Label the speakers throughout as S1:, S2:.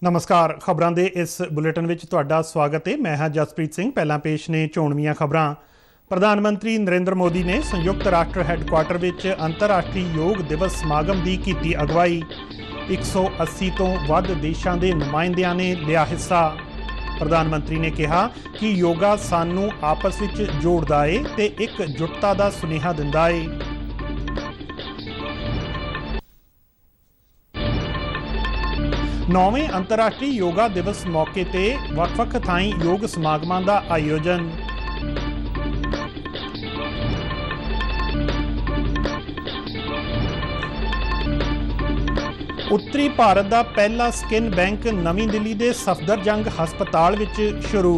S1: नमस्कार। खबरों के इस बुलेटिन में तुहाडा स्वागत है। मैं हाँ जसप्रीत सिंह। पहला पेश ने चोणवीआं खबरां। प्रधानमंत्री नरेंद्र मोदी ने संयुक्त राष्ट्र हैडकुआटर में अंतरराष्ट्रीय योग दिवस समागम की कीती अगवाई। 180 तो वध देशों के नुमाइंदियां ने लिया हिस्सा। प्रधानमंत्री ने कहा कि योगा सानू आपस में जोड़ता है ते एकजुटता का सुनेहा दिंदा है। नौवें अंतरराष्ट्रीय योगा दिवस मौके ते वख-वख थाई योग समागमां दा आयोजन। उत्तरी भारत का पहला स्किन बैंक नवी दिल्ली के सफदरजंग हस्पताल विच शुरू।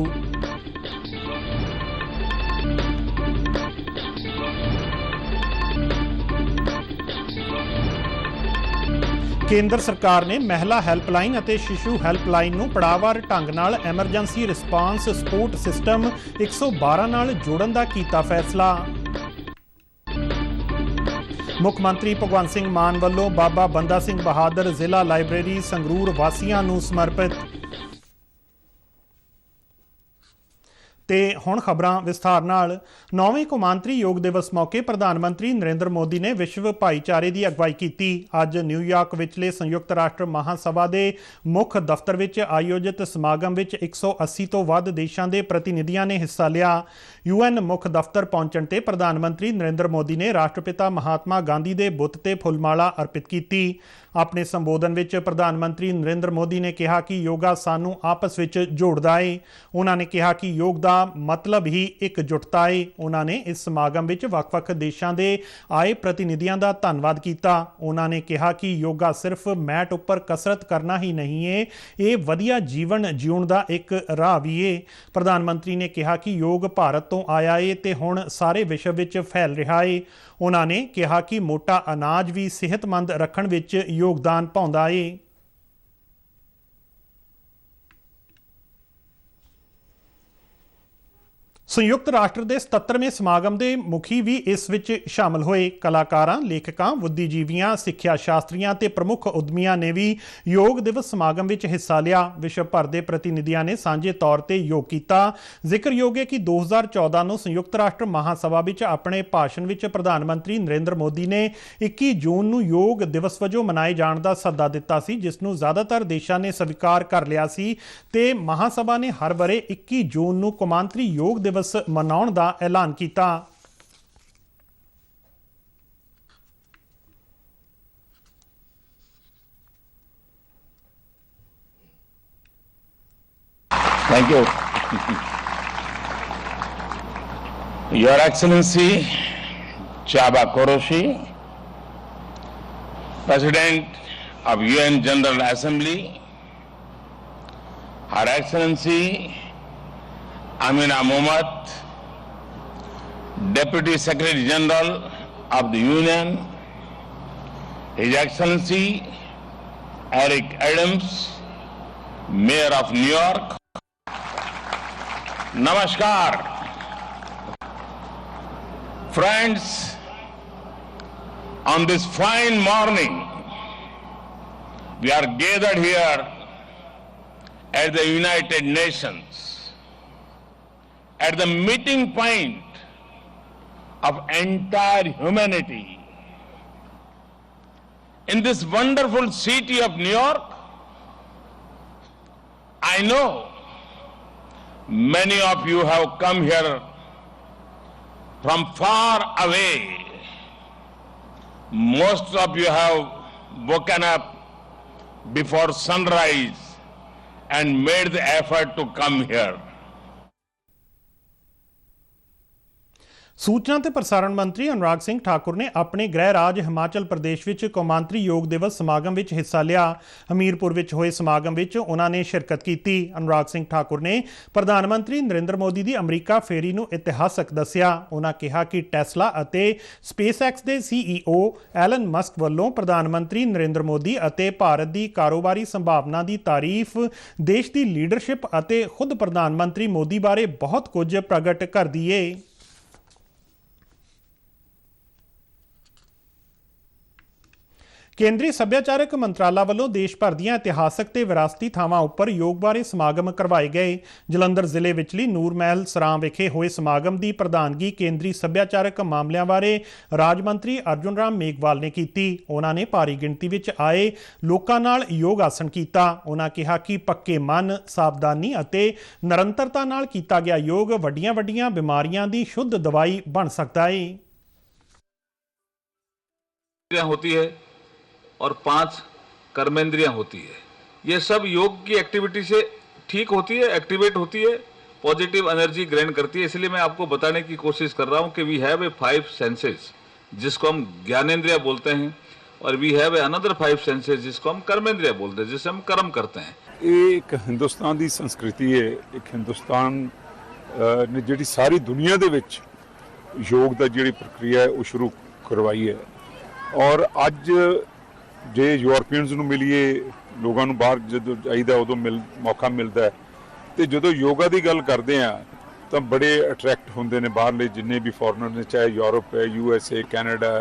S1: केंद्र सरकार ने महिला हैल्पलाइन और शिशु हैल्पलाइन नूं पड़ाववार ढंग नाल एमरजेंसी रिस्पांस सपोर्ट सिस्टम 112 नाल जोड़न दा कीता फैसला। मुख्यमंत्री भगवंत सिंह मान वल्लों बाबा बंदा सिंह बहादुर जिला लाइब्रेरी संगरूर वासियां नूं समर्पित। ते हुण खबरां विस्तार नाल। 9वें कौमांतरी योग दिवस मौके प्रधानमंत्री नरेंद्र मोदी ने विश्व भाईचारे की अगवाई की। अज न्यूयॉर्क विचले संयुक्त राष्ट्र महासभा के मुख्य दफ्तर विच आयोजित समागम विच 180 तो वध देशों के प्रतिनिधियों ने हिस्सा लिया। UN मुख्य दफ्तर पहुंचण ते प्रधानमंत्री नरेंद्र मोदी ने राष्ट्रपिता महात्मा गांधी के बुत ते फुलमाला अर्पित की। अपने संबोधन विच प्रधानमंत्री नरेंद्र मोदी ने कहा कि योगा सानू आपस विच जोड़दा है। उन्होंने कहा कि योग का मतलब ही एकजुटता है। उन्होंने इस समागम विच वख-वख देशों के आए प्रतिनिधियों का धन्यवाद किया। उन्होंने कहा कि योगा सिर्फ मैट उपर कसरत करना ही नहीं है, ये वधिया जीवन जीउण का एक राह भी है। प्रधानमंत्री ने कहा कि योग भारत तो आया है ते हुण सारे विश्व विच फैल रहा है। उन्होंने कहा कि मोटा अनाज भी सेहतमंद रखण विच योगदान पाउंदा है। संयुक्त राष्ट्र के 77वें समागम के मुखी भी इस विच शामिल होए। कलाकारां, लेखकां, बुद्धिजीवियां, सिक्ख्या शास्त्रियां ते प्रमुख उद्यमियां ने भी योग दिवस समागम विच हिस्सा लिया। विश्व भर के प्रतिनिधियों ने सांझे तौर पर योग किया। जिक्रयोग है कि 2014 में संयुक्त राष्ट्र महासभा विच अपने भाषण विच प्रधानमंत्री नरेंद्र मोदी ने 21 जून को योग दिवस वजों मनाए जाने का सद्दा दिता सी, जिसनों ज़्यादातर देशों ने स्वीकार कर लिया सी ते महासभा ने हर वरे 21 जून को कौमांतरी योग दिवस मनाउण दा ऐलान किया।
S2: Thank you. Your Excellency Chaba Koroshi, President of UN General Assembly, Her Excellency Amina Mohammad, Deputy Secretary General of the Union, His Excellency Eric Adams, Mayor of New York. Namaskar. Friends, on this fine morning, we are gathered here at the United Nations, at the meeting point of entire humanity. In this wonderful city of New York, I know many of you have come here from far away. Most of you have woken up before sunrise and made the effort to come here.
S1: सूचना ते प्रसारण मंत्री अनुराग सिंह ठाकुर ने अपने गृह राज हिमाचल प्रदेश विच कौमांतरी योग दिवस समागम विच हिस्सा लिया। हमीरपुर विच होए समागम विच उन्होंने शिरकत की। अनुराग सिंह ठाकुर ने प्रधानमंत्री नरेंद्र मोदी की अमरीका फेरी नूं इतिहासक दस्सिया। उन्होंने कहा कि टेस्ला अते स्पेसएक्स के CEO एलन मस्क वल्लों प्रधानमंत्री नरेंद्र मोदी अते भारत की कारोबारी संभावना की तारीफ देश की लीडरशिप अते खुद प्रधानमंत्री मोदी बारे बहुत कुछ प्रगट करदी है। ਕੇਂਦਰੀ ਸੱਭਿਆਚਾਰਕ ਮੰਤਰਾਲਾ ਵੱਲੋਂ ਦੇਸ਼ ਭਰ ਦੀਆਂ ਇਤਿਹਾਸਕ ਤੇ ਵਿਰਾਸਤੀ ਥਾਵਾਂ ਉੱਪਰ ਯੋਗ ਬਾਰੇ ਸਮਾਗਮ ਕਰਵਾਏ ਗਏ। ਜਲੰਧਰ ਜ਼ਿਲ੍ਹੇ ਵਿਚਲੀ ਨੂਰ ਮਹਿਲ ਸਰਾਂ ਵਿਖੇ ਹੋਏ ਸਮਾਗਮ ਦੀ ਪ੍ਰਧਾਨਗੀ ਕੇਂਦਰੀ ਸੱਭਿਆਚਾਰਕ ਮਾਮਲਿਆਂ ਬਾਰੇ ਰਾਜ ਮੰਤਰੀ ਅਰਜੁਨ ਰਾਮ ਮੇਘਵਾਲ ਨੇ ਕੀਤੀ। ਉਹਨਾਂ ਨੇ ਭਾਰੀ ਗਿਣਤੀ ਵਿੱਚ ਆਏ ਲੋਕਾਂ ਨਾਲ ਯੋਗ ਆਸਣ ਕੀਤਾ। ਉਹਨਾਂ ਕਿਹਾ ਕਿ ਪੱਕੇ ਮਨ, ਸਾਵਧਾਨੀ ਅਤੇ ਨਿਰੰਤਰਤਾ ਨਾਲ ਕੀਤਾ ਗਿਆ ਯੋਗ ਵੱਡੀਆਂ ਬਿਮਾਰੀਆਂ ਦੀ ਸ਼ੁੱਧ ਦਵਾਈ ਬਣ ਸਕਦਾ ਹੈ।
S3: होती है और 5 कर्मेंद्रियां होती है। ये सब योग की एक्टिविटी से ठीक होती है, एक्टिवेट होती है, पॉजिटिव एनर्जी ग्रहण करती है। इसलिए मैं आपको बताने की कोशिश कर रहा हूं कि वी हैव ए 5 सेंसेस जिसको हम ज्ञानेंद्रिय बोलते हैं, और we have a another 5 senses जिसको हम कर्मेंद्रिय बोलते हैं, जिससे हम कर्म करते हैं।
S4: ये एक हिंदुस्तान की संस्कृति है। एक हिंदुस्तान ने जिहड़ी सारी दुनिया दे विच योग दा जिहड़ी प्रक्रिया है वो शुरू करवाई है। और अज जे यूरोपीयंस नूं मिलीए, लोगों नूं बाहर जदों जाईदा उदों मौका मिलता है, तो जदों योगा की गल करते हैं तो बड़े अट्रैक्ट होंदे ने बाहरले जिन्ने भी फॉरनर ने, चाहे यूरोप है, USA, कैनेडा,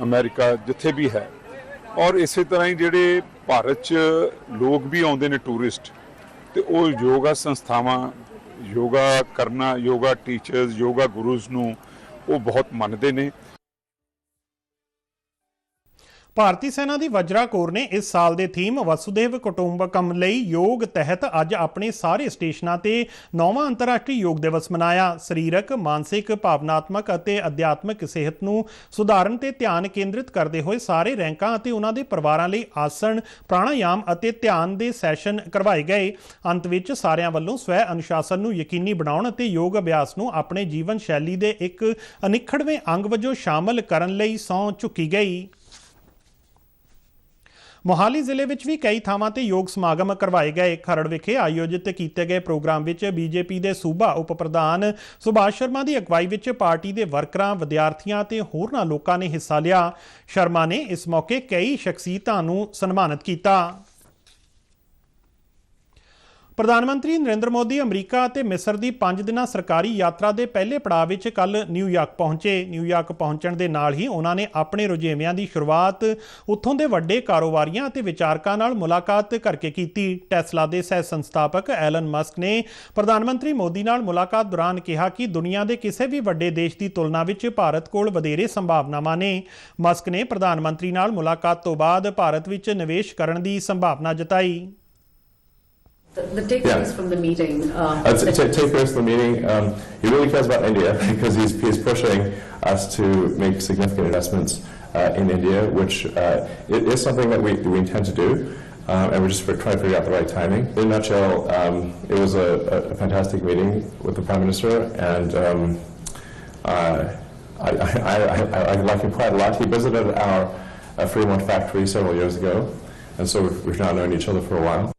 S4: अमेरिका, जिथे भी है। और इस तरह ही जिहड़े भारत च लोग भी आउंदे ने टूरिस्ट, तो वो योगा संस्थावां, योगा करना, योगा टीचर्स, योगा गुरुज नूं वो बहुत मनदे ने।
S1: ਭਾਰਤੀ ਸੈਨਾ ਦੀ ਵਜਰਾ ਕੋਰ ਨੇ ਇਸ ਸਾਲ ਦੇ ਥੀਮ ਵਸੁਦੈਵ ਕੁਟੁੰਬਕਮ ਲਈ ਯੋਗ ਤਹਿਤ ਅੱਜ ਆਪਣੇ ਸਾਰੇ ਸਟੇਸ਼ਨਾਂ ਤੇ 9ਵਾਂ ਅੰਤਰਰਾਸ਼ਟਰੀ ਯੋਗ ਦਿਵਸ ਮਨਾਇਆ। ਸਰੀਰਕ, ਮਾਨਸਿਕ, ਭਾਵਨਾਤਮਕ ਅਤੇ ਅਧਿਆਤਮਕ ਸਿਹਤ ਨੂੰ ਸੁਧਾਰਨ ਤੇ ਧਿਆਨ ਕੇਂਦਰਿਤ ਕਰਦੇ ਹੋਏ ਸਾਰੇ ਰੈਂਕਾਂ ਅਤੇ ਉਹਨਾਂ ਦੇ ਪਰਿਵਾਰਾਂ ਲਈ ਆਸਣ, ਪ੍ਰਾਣਾਯਾਮ ਅਤੇ ਧਿਆਨ ਦੇ ਸੈਸ਼ਨ ਕਰਵਾਏ ਗਏ। ਅੰਤ ਵਿੱਚ ਸਾਰਿਆਂ ਵੱਲੋਂ ਸਵੈ ਅਨੁਸ਼ਾਸਨ ਨੂੰ ਯਕੀਨੀ ਬਣਾਉਣ ਅਤੇ ਯੋਗ ਅਭਿਆਸ ਨੂੰ ਆਪਣੇ ਜੀਵਨ ਸ਼ੈਲੀ ਦੇ ਇੱਕ ਅਨਿੱਖੜਵੇਂ ਅੰਗ ਵਜੋਂ ਸ਼ਾਮਲ ਕਰਨ ਲਈ ਸਹੁੰ ਚੁੱਕੀ ਗਈ। ਮੋਹਾਲੀ ਜ਼ਿਲ੍ਹੇ ਵਿੱਚ ਵੀ ਕਈ ਥਾਵਾਂ ਤੇ ਯੋਗ ਸਮਾਗਮ ਕਰਵਾਏ ਗਏ। ਖਰੜ ਵਿਖੇ ਆਯੋਜਿਤ ਕੀਤੇ ਗਏ ਪ੍ਰੋਗਰਾਮ ਵਿੱਚ ਬੀਜੇਪੀ ਦੇ ਸੂਬਾ ਉਪ ਪ੍ਰਧਾਨ ਸੁਭਾਸ਼ ਸ਼ਰਮਾ ਦੀ ਅਗਵਾਈ ਵਿੱਚ ਪਾਰਟੀ ਦੇ ਵਰਕਰਾਂ, ਵਿਦਿਆਰਥੀਆਂ ਤੇ ਹੋਰਨਾਂ ਲੋਕਾਂ ਨੇ ਹਿੱਸਾ ਲਿਆ। ਸ਼ਰਮਾ ਨੇ ਇਸ ਮੌਕੇ ਕਈ ਸ਼ਖਸੀਅਤਾਂ ਨੂੰ ਸਨਮਾਨਿਤ ਕੀਤਾ। ਪ੍ਰਧਾਨ ਮੰਤਰੀ ਨਰਿੰਦਰ ਮੋਦੀ ਅਮਰੀਕਾ ਅਤੇ ਮਿਸਰ ਦੀ 5 ਦਿਨਾਂ ਸਰਕਾਰੀ ਯਾਤਰਾ ਦੇ ਪਹਿਲੇ ਪੜਾਅ ਵਿੱਚ ਕੱਲ੍ਹ ਨਿਊਯਾਰਕ ਪਹੁੰਚੇ। ਨਿਊਯਾਰਕ ਪਹੁੰਚਣ ਦੇ ਨਾਲ ਹੀ ਉਹਨਾਂ ਨੇ ਆਪਣੇ ਰੁਝੇਵਿਆਂ ਦੀ ਸ਼ੁਰੂਆਤ ਉੱਥੋਂ ਦੇ ਵੱਡੇ ਕਾਰੋਬਾਰੀਆਂ ਅਤੇ ਵਿਚਾਰਕਾਂ ਨਾਲ ਮੁਲਾਕਾਤ ਕਰਕੇ ਕੀਤੀ। ਟੈਸਲਾ ਦੇ ਸਹਿ ਸੰਸਥਾਪਕ ਐਲਨ ਮਸਕ ਨੇ ਪ੍ਰਧਾਨ ਮੰਤਰੀ ਮੋਦੀ ਨਾਲ ਮੁਲਾਕਾਤ ਦੌਰਾਨ ਕਿਹਾ ਕਿ ਦੁਨੀਆ ਦੇ ਕਿਸੇ ਵੀ ਵੱਡੇ ਦੇਸ਼ ਦੀ ਤੁਲਨਾ ਵਿੱਚ ਭਾਰਤ ਕੋਲ ਵਧੇਰੇ ਸੰਭਾਵਨਾਵਾਂ ਨੇ। ਮਸਕ ਨੇ ਪ੍ਰਧਾਨ ਮੰਤਰੀ ਨਾਲ ਮੁਲਾਕਾਤ ਤੋਂ ਬਾਅਦ ਭਾਰਤ ਵਿੱਚ ਨਿਵੇਸ਼ ਕਰਨ ਦੀ ਸੰਭਾਵਨਾ ਜਤਾਈ।
S5: The takeaways from the meeting.
S6: Takeaways from the meeting. He really cares about India because he's pushing us to make significant investments in India, which it is something that we intend to do, and we're just trying to figure out the right timing. In a nutshell, it was a fantastic meeting with the Prime Minister, and I like him quite a lot. He visited our Fremont factory several years ago, and so we've now known each other for a while.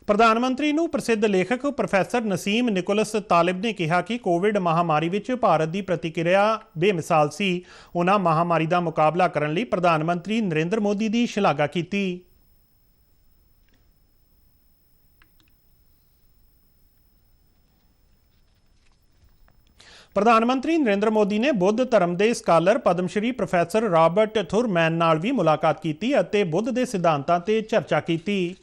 S1: ਪ੍ਰਧਾਨ ਮੰਤਰੀ ਨੂੰ ਪ੍ਰਸਿੱਧ ਲੇਖਕ professor Naseem Nicholas Talib ਨੇ ਕਿਹਾ ਕਿ Covid ਮਹਾਮਾਰੀ ਵਿੱਚ ਭਾਰਤ ਦੀ ਪ੍ਰਤੀਕਿਰਿਆ ਬੇਮਿਸਾਲ ਸੀ। ਉਹਨਾਂ ਮਹਾਮਾਰੀ ਦਾ ਮੁਕਾਬਲਾ ਕਰਨ ਲਈ ਪ੍ਰਧਾਨ ਮੰਤਰੀ ਨਰਿੰਦਰ ਮੋਦੀ ਦੀ ਸ਼ਲਾਘਾ ਕੀਤੀ। ਪ੍ਰਧਾਨ ਮੰਤਰੀ ਨਰਿੰਦਰ ਮੋਦੀ ਨੇ ਬੁੱਧ ਧਰਮ ਦੇ scholar Padma Shri professor Robert Thurman ਨਾਲ ਵੀ ਮੁਲਾਕਾਤ ਕੀਤੀ ਅਤੇ ਬੁੱਧ ਦੇ ਸਿਧਾਂਤਾਂ ਤੇ ਚਰਚਾ ਕੀਤੀ।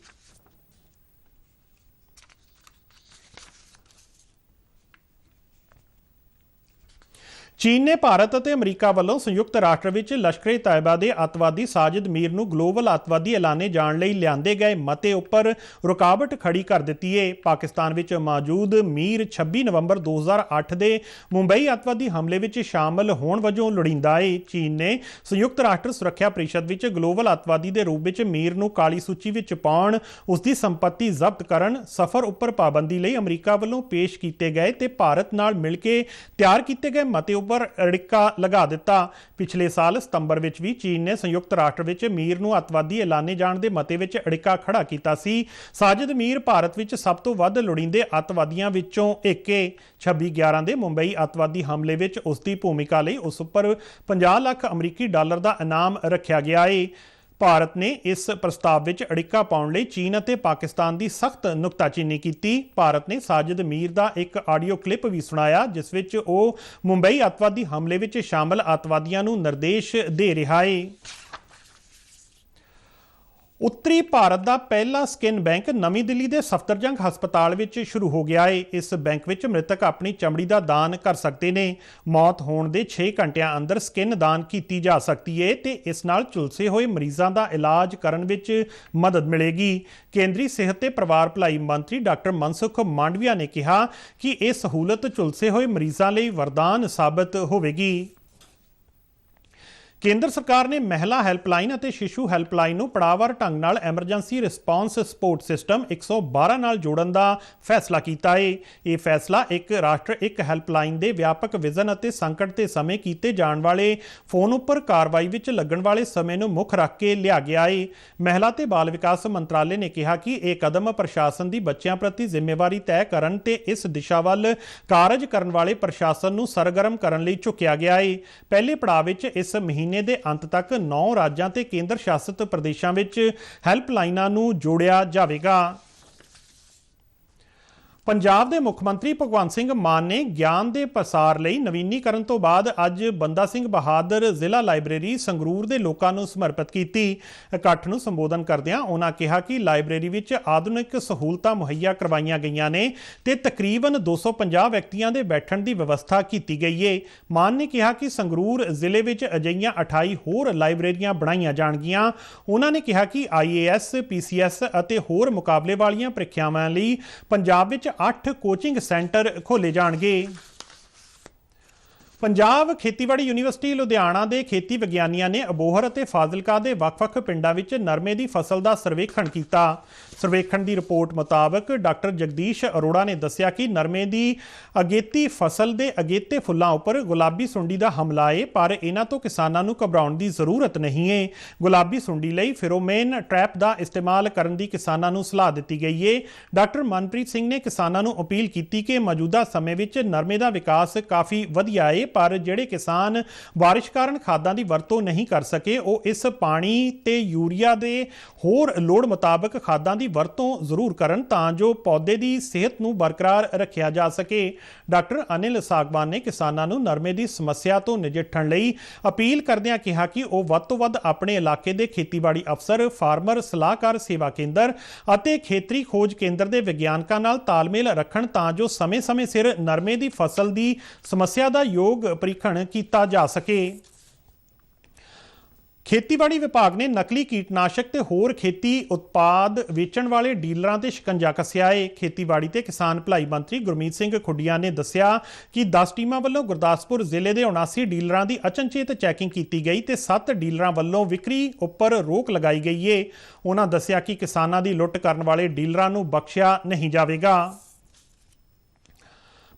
S1: ਚੀਨ ਨੇ ਭਾਰਤ ਅਤੇ ਅਮਰੀਕਾ ਵੱਲੋਂ ਸੰਯੁਕਤ ਰਾਸ਼ਟਰ ਵਿੱਚ ਲਸ਼ਕਰ-ਏ-ਤੈਅਬਾ ਦੇ ਅੱਤਵਾਦੀ ਸਾਜਿਦ ਮੀਰ ਨੂੰ ਗਲੋਬਲ ਅੱਤਵਾਦੀ ਐਲਾਨੇ ਜਾਣ ਲਈ ਲਿਆਂਦੇ ਗਏ ਮਤੇ ਉੱਪਰ ਰੁਕਾਵਟ ਖੜੀ ਕਰ ਦਿੱਤੀ ਹੈ। ਪਾਕਿਸਤਾਨ ਵਿੱਚ ਮੌਜੂਦ ਮੀਰ 26 ਨਵੰਬਰ 2008 ਦੇ ਮੁੰਬਈ ਅੱਤਵਾਦੀ ਹਮਲੇ ਵਿੱਚ ਸ਼ਾਮਲ ਹੋਣ ਵਜੋਂ ਲੋੜੀਂਦਾ ਹੈ। ਚੀਨ ਨੇ ਸੰਯੁਕਤ ਰਾਸ਼ਟਰ ਸੁਰੱਖਿਆ ਪ੍ਰੀਸ਼ਦ ਵਿੱਚ ਗਲੋਬਲ ਅੱਤਵਾਦੀ ਦੇ ਰੂਪ ਵਿੱਚ ਮੀਰ ਨੂੰ ਕਾਲੀ ਸੂਚੀ ਵਿੱਚ ਪਾਉਣ, ਉਸ ਦੀ ਸੰਪੱਤੀ ਜ਼ਬਤ ਕਰਨ, ਸਫ਼ਰ ਉੱਪਰ ਪਾਬੰਦੀ ਲਈ ਅਮਰੀਕਾ ਵੱਲੋਂ ਪੇਸ਼ ਕੀਤੇ ਗਏ ਤੇ ਭਾਰਤ ਨਾਲ ਮਿਲ ਕੇ ਤਿਆਰ ਕੀਤੇ ਗਏ ਮਤੇ ਉੱਪਰ ਅੜਿੱਕਾ ਲਗਾ ਦਿੱਤਾ। ਪਿਛਲੇ ਸਾਲ ਸਤੰਬਰ ਵਿੱਚ ਵੀ ਚੀਨ ਨੇ ਸੰਯੁਕਤ ਰਾਸ਼ਟਰ ਵਿੱਚ ਮੀਰ ਨੂੰ ਅੱਤਵਾਦੀ ਐਲਾਨੇ ਜਾਣ ਦੇ ਮਤੇ ਵਿੱਚ ਅੜਿੱਕਾ ਖੜਾ ਕੀਤਾ ਸੀ। ਸਾਜਿਦ ਮੀਰ ਭਾਰਤ ਵਿੱਚ ਸਭ ਤੋਂ ਵੱਧ ਲੋੜੀਂਦੇ ਅੱਤਵਾਦੀਆਂ ਵਿੱਚੋਂ ਇੱਕ ਹੈ। 26/11 ਦੇ ਮੁੰਬਈ ਅੱਤਵਾਦੀ ਹਮਲੇ ਵਿੱਚ ਉਸ ਦੀ ਭੂਮਿਕਾ ਲਈ ਉਸ ਉੱਪਰ $50 ਲੱਖ ਅਮਰੀਕੀ ਦਾ ਇਨਾਮ ਰੱਖਿਆ ਗਿਆ ਹੈ। ਭਾਰਤ ਨੇ ਇਸ ਪ੍ਰਸਤਾਵ ਵਿੱਚ ਅੜਿੱਕਾ ਪਾਉਣ ਲਈ ਚੀਨ ਅਤੇ ਪਾਕਿਸਤਾਨ ਦੀ ਸਖਤ ਨੁਕਤਾਚੀਨੀ ਕੀਤੀ। ਭਾਰਤ ਨੇ ਸਾਜਿਦ ਮੀਰ ਦਾ ਇੱਕ ਆਡੀਓ ਕਲਿੱਪ ਵੀ ਸੁਣਾਇਆ ਜਿਸ ਵਿੱਚ ਉਹ ਮੁੰਬਈ ਅੱਤਵਾਦੀ ਹਮਲੇ ਵਿੱਚ ਸ਼ਾਮਲ ਅੱਤਵਾਦੀਆਂ ਨੂੰ ਨਿਰਦੇਸ਼ ਦੇ ਰਿਹਾ ਹੈ। ਉੱਤਰੀ ਭਾਰਤ ਦਾ ਪਹਿਲਾ ਸਕਿਨ ਬੈਂਕ ਨਵੀਂ ਦਿੱਲੀ ਦੇ ਸਫਦਰਜੰਗ ਹਸਪਤਾਲ ਵਿੱਚ ਸ਼ੁਰੂ ਹੋ ਗਿਆ ਹੈ। ਇਸ ਬੈਂਕ ਵਿੱਚ ਮ੍ਰਿਤਕ ਆਪਣੀ ਚਮੜੀ ਦਾ ਦਾਨ ਕਰ ਸਕਦੇ ਨੇ। ਮੌਤ ਹੋਣ ਦੇ 6 ਘੰਟਿਆਂ ਅੰਦਰ ਸਕਿਨ ਦਾਨ ਕੀਤੀ ਜਾ ਸਕਦੀ ਹੈ ਤੇ ਇਸ ਨਾਲ ਝੁਲਸੇ ਹੋਏ ਮਰੀਜ਼ਾਂ ਦਾ ਇਲਾਜ ਕਰਨ ਵਿੱਚ ਮਦਦ ਮਿਲੇਗੀ। ਕੇਂਦਰੀ ਸਿਹਤ ਤੇ ਪਰਿਵਾਰ ਭਲਾਈ ਮੰਤਰੀ ਡਾਕਟਰ ਮਨਸੁਖ ਮਾਂਡਵੀਆ ਨੇ ਕਿਹਾ ਕਿ ਇਹ ਸਹੂਲਤ ਝੁਲਸੇ ਹੋਏ ਮਰੀਜ਼ਾਂ ਲਈ ਵਰਦਾਨ ਸਾਬਤ ਹੋਵੇਗੀ। ਕੇਂਦਰ ਸਰਕਾਰ ਨੇ ਮਹਿਲਾ ਹੈਲਪਲਾਈਨ ਅਤੇ ਸ਼ਿਸ਼ੂ ਹੈਲਪਲਾਈਨ ਨੂੰ ਪੜਾਅਵਾਰ ਢੰਗ ਨਾਲ ਐਮਰਜੈਂਸੀ ਰਿਸਪਾਂਸ ਸਪੋਰਟ ਸਿਸਟਮ 112 ਨਾਲ ਜੋੜਨ ਦਾ ਫੈਸਲਾ ਕੀਤਾ ਹੈ। ਇਹ ਫੈਸਲਾ ਇੱਕ ਰਾਸ਼ਟਰ ਇੱਕ ਹੈਲਪਲਾਈਨ ਦੇ ਵਿਆਪਕ ਵਿਜ਼ਨ ਅਤੇ ਸੰਕਟ ਦੇ ਸਮੇਂ ਕੀਤੇ ਜਾਣ ਵਾਲੇ ਫੋਨ ਉੱਪਰ ਕਾਰਵਾਈ ਵਿੱਚ ਲੱਗਣ ਵਾਲੇ ਸਮੇਂ ਨੂੰ ਮੁੱਖ ਰੱਖ ਕੇ ਲਿਆ ਗਿਆ ਹੈ। ਮਹਿਲਾ ਤੇ ਬਾਲ ਵਿਕਾਸ ਮੰਤਰਾਲੇ ਨੇ ਕਿਹਾ ਕਿ ਇਹ ਕਦਮ ਪ੍ਰਸ਼ਾਸਨ ਦੀ ਬੱਚਿਆਂ ਪ੍ਰਤੀ ਜ਼ਿੰਮੇਵਾਰੀ ਤੈਅ ਕਰਨ ਤੇ ਇਸ ਦਿਸ਼ਾ ਵੱਲ ਕਾਰਜ ਕਰਨ ਵਾਲੇ ਪ੍ਰਸ਼ਾਸਨ ਨੂੰ ਸਰਗਰਮ ਕਰਨ ਲਈ ਚੁੱਕਿਆ ਗਿਆ ਹੈ। ਪਹਿਲੇ ਪੜਾਅ ਵਿੱਚ ਇਸ ਮਹੀਨੇ ਦੇ ਅੰਤ ਤੱਕ 9 ਰਾਜਾਂ ਤੇ ਕੇਂਦਰ ਸ਼ਾਸਿਤ ਪ੍ਰਦੇਸ਼ਾਂ ਵਿੱਚ ਹੈਲਪਲਾਈਨਾਂ ਨੂੰ ਜੋੜਿਆ ਜਾਵੇਗਾ। ਪੰਜਾਬ ਦੇ ਮੁੱਖ ਮੰਤਰੀ ਭਗਵੰਤ ਸਿੰਘ ਮਾਨ ਨੇ ਗਿਆਨ ਦੇ ਪ੍ਰਸਾਰ ਲਈ ਨਵੀਨੀਕਰਨ ਤੋਂ ਬਾਅਦ ਅੱਜ ਬੰਦਾ ਸਿੰਘ ਬਹਾਦਰ ਜ਼ਿਲ੍ਹਾ ਲਾਇਬ੍ਰੇਰੀ ਸੰਗਰੂਰ ਦੇ ਲੋਕਾਂ ਨੂੰ ਸਮਰਪਿਤ ਕੀਤੀ। ਇਕੱਠ ਨੂੰ ਸੰਬੋਧਨ ਕਰਦਿਆਂ ਉਹਨਾਂ ਕਿਹਾ ਕਿ ਲਾਇਬ੍ਰੇਰੀ ਵਿੱਚ ਆਧੁਨਿਕ ਸਹੂਲਤਾਂ ਮੁਹੱਈਆ ਕਰਵਾਈਆਂ ਗਈਆਂ ਨੇ ਤੇ ਤਕਰੀਬਨ 250 ਵਿਅਕਤੀਆਂ ਦੇ ਬੈਠਣ ਦੀ ਵਿਵਸਥਾ ਕੀਤੀ ਗਈ ਹੈ। ਮਾਨ ਨੇ ਕਿਹਾ ਕਿ ਸੰਗਰੂਰ ਜ਼ਿਲ੍ਹੇ ਵਿੱਚ ਅਜਿਹੀਆਂ 28 ਹੋਰ ਲਾਇਬ੍ਰੇਰੀਆਂ ਬਣਾਈਆਂ ਜਾਣਗੀਆਂ। ਉਹਨਾਂ ਨੇ ਕਿਹਾ ਕਿ IAS, PCS ਅਤੇ ਹੋਰ ਮੁਕਾਬਲੇ ਵਾਲੀਆਂ ਪ੍ਰੀਖਿਆਵਾਂ ਲਈ ਪੰਜਾਬ ਵਿੱਚ 8 ਕੋਚਿੰਗ ਸੈਂਟਰ ਖੋਲ੍ਹੇ ਜਾਣਗੇ। ਪੰਜਾਬ ਖੇਤੀਬਾੜੀ ਯੂਨੀਵਰਸਿਟੀ ਲੁਧਿਆਣਾ ਦੇ ਖੇਤੀ ਵਿਗਿਆਨੀਆਂ ਨੇ ਅਬੋਹਰ ਅਤੇ ਫਾਜ਼ਿਲਕਾ ਦੇ ਵੱਖ-ਵੱਖ ਪਿੰਡਾਂ ਵਿੱਚ ਨਰਮੇ ਦੀ ਫਸਲ ਦਾ ਸਰਵੇਖਣ ਕੀਤਾ। ਸਰਵੇਖਣ ਦੀ ਰਿਪੋਰਟ ਮੁਤਾਬਕ ਡਾਕਟਰ ਜਗਦੀਸ਼ ਅਰੋੜਾ ਨੇ ਦੱਸਿਆ ਕਿ ਨਰਮੇ ਦੀ ਅਗੇਤੀ ਫਸਲ ਦੇ ਅਗੇਤੇ ਫੁੱਲਾਂ ਉੱਪਰ ਗੁਲਾਬੀ ਸੁੰਡੀ ਦਾ ਹਮਲਾ ਹੈ, ਪਰ ਇਹਨਾਂ ਤੋਂ ਕਿਸਾਨਾਂ ਨੂੰ ਘਬਰਾਉਣ ਦੀ ਜ਼ਰੂਰਤ ਨਹੀਂ ਹੈ। ਗੁਲਾਬੀ ਸੁੰਡੀ ਲਈ ਫੇਰੋਮੋਨ ਟ੍ਰੈਪ ਦਾ ਇਸਤੇਮਾਲ ਕਰਨ ਦੀ ਕਿਸਾਨਾਂ ਨੂੰ ਸਲਾਹ ਦਿੱਤੀ ਗਈ ਹੈ। ਡਾਕਟਰ ਮਨਪ੍ਰੀਤ ਸਿੰਘ ਨੇ ਕਿਸਾਨਾਂ ਨੂੰ ਅਪੀਲ ਕੀਤੀ ਕਿ ਮੌਜੂਦਾ ਸਮੇਂ ਵਿੱਚ ਨਰਮੇ ਦਾ ਵਿਕਾਸ ਕਾਫੀ ਵਧੀਆ ਹੈ, ਪਰ ਜਿਹੜੇ ਕਿਸਾਨ ਬਾਰਿਸ਼ ਕਾਰਨ ਖਾਦਾਂ ਦੀ ਵਰਤੋਂ ਨਹੀਂ ਕਰ ਸਕੇ ਉਹ ਇਸ ਪਾਣੀ ਤੇ ਯੂਰੀਆ ਦੇ ਹੋਰ ਲੋੜ ਮੁਤਾਬਕ ਖਾਦਾਂ ਦੀ ਵਰਤੋਂ ਜ਼ਰੂਰ ਕਰਨ ਤਾਂ ਜੋ ਪੌਦੇ ਦੀ ਸਿਹਤ ਨੂੰ ਬਰਕਰਾਰ ਰੱਖਿਆ ਜਾ ਸਕੇ। ਡਾਕਟਰ ਅਨਿਲ ਸਾਗਵਾਨ ਨੇ ਕਿਸਾਨਾਂ ਨੂੰ ਨਰਮੇ ਦੀ ਸਮੱਸਿਆ ਤੋਂ ਨਜਿੱਠਣ ਲਈ ਅਪੀਲ ਕਰਦਿਆਂ ਕਿਹਾ ਕਿ ਉਹ ਵੱਧ ਤੋਂ ਵੱਧ ਆਪਣੇ ਇਲਾਕੇ ਦੇ ਖੇਤੀਬਾੜੀ ਅਫਸਰ, ਫਾਰਮਰ ਸਲਾਹਕਾਰ ਸੇਵਾ ਕੇਂਦਰ ਅਤੇ ਖੇਤਰੀ ਖੋਜ ਕੇਂਦਰ ਦੇ ਵਿਗਿਆਨਕਾਂ ਨਾਲ ਤਾਲਮੇਲ ਰੱਖਣ ਤਾਂ ਜੋ ਸਮੇਂ-ਸਮੇਂ ਸਿਰ ਨਰਮੇ ਦੀ ਫਸਲ ਦੀ ਸਮੱਸਿਆ ਦਾ ਯੋਗ ਪ੍ਰੀਖਣ ਕੀਤਾ ਜਾ ਸਕੇ। ਖੇਤੀਬਾੜੀ ਵਿਭਾਗ ਨੇ ਨਕਲੀ ਕੀਟਨਾਸ਼ਕ ਤੇ ਹੋਰ ਖੇਤੀ ਉਤਪਾਦ ਵੇਚਣ ਵਾਲੇ ਡੀਲਰਾਂ ਤੇ ਸ਼ਿਕੰਜਾ ਕੱਸਿਆ ਹੈ। ਖੇਤੀਬਾੜੀ ਤੇ ਕਿਸਾਨ ਭਲਾਈ ਮੰਤਰੀ ਗੁਰਮੀਤ ਸਿੰਘ ਖੁੱਡੀਆਂ ਨੇ ਦੱਸਿਆ ਕਿ 10 ਟੀਮਾਂ ਵੱਲੋਂ ਗੁਰਦਾਸਪੁਰ ਜ਼ਿਲ੍ਹੇ ਦੇ 79 ਡੀਲਰਾਂ ਦੀ ਅਚਨਚੇਤ ਚੈਕਿੰਗ ਕੀਤੀ ਗਈ ਤੇ 7 ਡੀਲਰਾਂ ਵੱਲੋਂ ਵਿਕਰੀ ਉੱਪਰ ਰੋਕ ਲਗਾਈ ਗਈ ਹੈ। ਉਹਨਾਂ ਦੱਸਿਆ ਕਿ ਕਿਸਾਨਾਂ ਦੀ ਲੁੱਟ ਕਰਨ ਵਾਲੇ ਡੀਲਰਾਂ ਨੂੰ ਬਖਸ਼ਿਆ ਨਹੀਂ ਜਾਵੇਗਾ।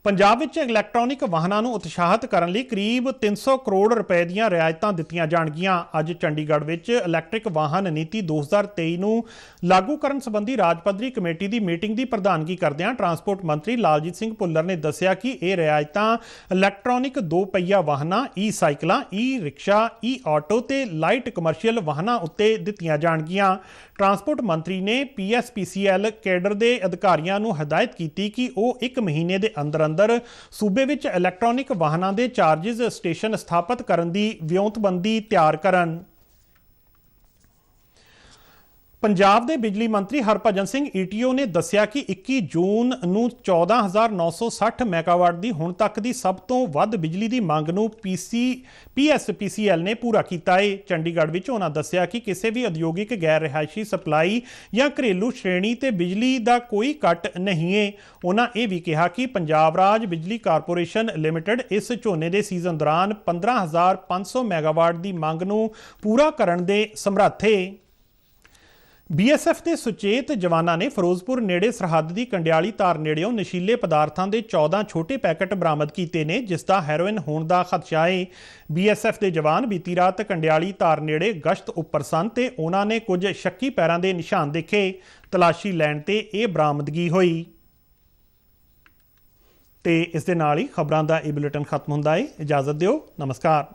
S1: ਪੰਜਾਬ ਵਿੱਚ ਇਲੈਕਟ੍ਰੋਨਿਕ ਵਾਹਨਾਂ ਨੂੰ ਉਤਸ਼ਾਹਿਤ ਕਰਨ ਲਈ ਕਰੀਬ 300 ਕਰੋੜ ਰੁਪਏ ਦੀਆਂ ਰਿਆਇਤਾਂ ਦਿੱਤੀਆਂ ਜਾਣਗੀਆਂ। ਅੱਜ ਚੰਡੀਗੜ੍ਹ ਵਿੱਚ ਇਲੈਕਟ੍ਰਿਕ ਵਾਹਨ ਨੀਤੀ 2023 ਨੂੰ ਲਾਗੂ ਕਰਨ ਸੰਬੰਧੀ ਰਾਜ ਪੱਧਰੀ ਕਮੇਟੀ ਦੀ ਮੀਟਿੰਗ ਦੀ ਪ੍ਰਧਾਨਗੀ ਕਰਦਿਆਂ ਟਰਾਂਸਪੋਰਟ ਮੰਤਰੀ ਲਾਲਜੀਤ ਸਿੰਘ ਭੁੱਲਰ ਨੇ ਦੱਸਿਆ ਕਿ ਇਹ ਰਿਆਇਤਾਂ ਇਲੈਕਟ੍ਰੋਨਿਕ 2 ਪਹੀਆ ਵਾਹਨਾਂ, ਈ-ਸਾਈਕਲਾਂ, ਈ-ਰਿਕਸ਼ਾ, ਈ-ਆਟੋ ਤੇ ਲਾਈਟ ਕਮਰਸ਼ੀਅਲ ਵਾਹਨਾਂ ਉੱਤੇ ਦਿੱਤੀਆਂ ਜਾਣਗੀਆਂ। ਟਰਾਂਸਪੋਰਟ ਮੰਤਰੀ ਨੇ PSPCL ਕੇਡਰ ਦੇ ਅਧਿਕਾਰੀਆਂ ਨੂੰ ਹਦਾਇਤ ਕੀਤੀ ਕਿ ਉਹ 1 ਮਹੀਨੇ ਦੇ ਅੰਦਰ ਸੂਬੇ ਵਿੱਚ ਇਲੈਕਟ੍ਰੋਨਿਕ ਵਾਹਨਾਂ ਦੇ ਚਾਰਜਿਸ ਸਟੇਸ਼ਨ ਸਥਾਪਿਤ ਕਰਨ ਦੀ ਵਿਉਂਤਬੰਦੀ ਤਿਆਰ ਕਰਨ। ਪੰਜਾਬ ਦੇ ਬਿਜਲੀ ਮੰਤਰੀ ਹਰਭਜਨ ਸਿੰਘ ETO ਨੇ ਦੱਸਿਆ ਕਿ 21 ਜੂਨ ਨੂੰ 14,960 ਮੈਗਾਵਾਟ ਦੀ ਹੁਣ ਤੱਕ ਦੀ ਸਭ ਤੋਂ ਵੱਧ ਬਿਜਲੀ ਦੀ ਮੰਗ ਨੂੰ PSPCL ਨੇ ਪੂਰਾ ਕੀਤਾ ਹੈ। ਚੰਡੀਗੜ੍ਹ ਵਿੱਚ ਉਹਨਾਂ ਦੱਸਿਆ ਕਿ ਕਿਸੇ ਵੀ ਉਦਯੋਗਿਕ ਗੈਰ ਰਿਹਾਇਸ਼ੀ ਸਪਲਾਈ ਜਾਂ ਘਰੇਲੂ ਸ਼੍ਰੇਣੀ ਤੇ ਬਿਜਲੀ ਦਾ ਕੋਈ ਕੱਟ ਨਹੀਂ ਹੈ। ਉਹਨਾਂ ਇਹ ਵੀ ਕਿਹਾ ਕਿ ਪੰਜਾਬ ਰਾਜ ਬਿਜਲੀ ਕਾਰਪੋਰੇਸ਼ਨ ਲਿਮਟਿਡ ਇਸ ਝੋਨੇ ਦੇ ਸੀਜ਼ਨ ਦੌਰਾਨ 15,500 ਮੈਗਾਵਾਟ ਦੀ ਮੰਗ ਨੂੰ ਪੂਰਾ ਕਰਨ ਦੇ ਸਮਰੱਥ ਹੈ। BSF ਦੇ ਸੁਚੇਤ ਜਵਾਨਾਂ ਨੇ ਫਿਰੋਜ਼ਪੁਰ ਨੇੜੇ ਸਰਹੱਦ ਦੀ ਕੰਡਿਆਲੀ ਧਾਰ ਨੇੜਿਓਂ ਨਸ਼ੀਲੇ ਪਦਾਰਥਾਂ ਦੇ 14 ਛੋਟੇ ਪੈਕੇਟ ਬਰਾਮਦ ਕੀਤੇ ਨੇ ਜਿਸ ਦਾ ਹੈਰੋਇਨ ਹੋਣ ਦਾ ਖਦਸ਼ਾ ਹੈ। BSF ਦੇ ਜਵਾਨ ਬੀਤੀ ਰਾਤ ਕੰਡਿਆਲੀ ਧਾਰ ਨੇੜੇ ਗਸ਼ਤ ਉੱਪਰ ਸਨ ਤੇ ਉਹਨਾਂ ਨੇ ਕੁਝ ਸ਼ੱਕੀ ਪੈਰਾਂ ਦੇ ਨਿਸ਼ਾਨ ਦੇਖੇ। ਤਲਾਸ਼ੀ ਲੈਣ ਤੇ ਇਹ ਬਰਾਮਦਗੀ ਹੋਈ। ਤੇ ਇਸ ਦੇ ਨਾਲ ਹੀ ਖਬਰਾਂ ਦਾ ਇਹ ਬੁਲੇਟਿਨ ਖਤਮ ਹੁੰਦਾ ਹੈ। ਇਜਾਜ਼ਤ ਦਿਓ। ਨਮਸਕਾਰ।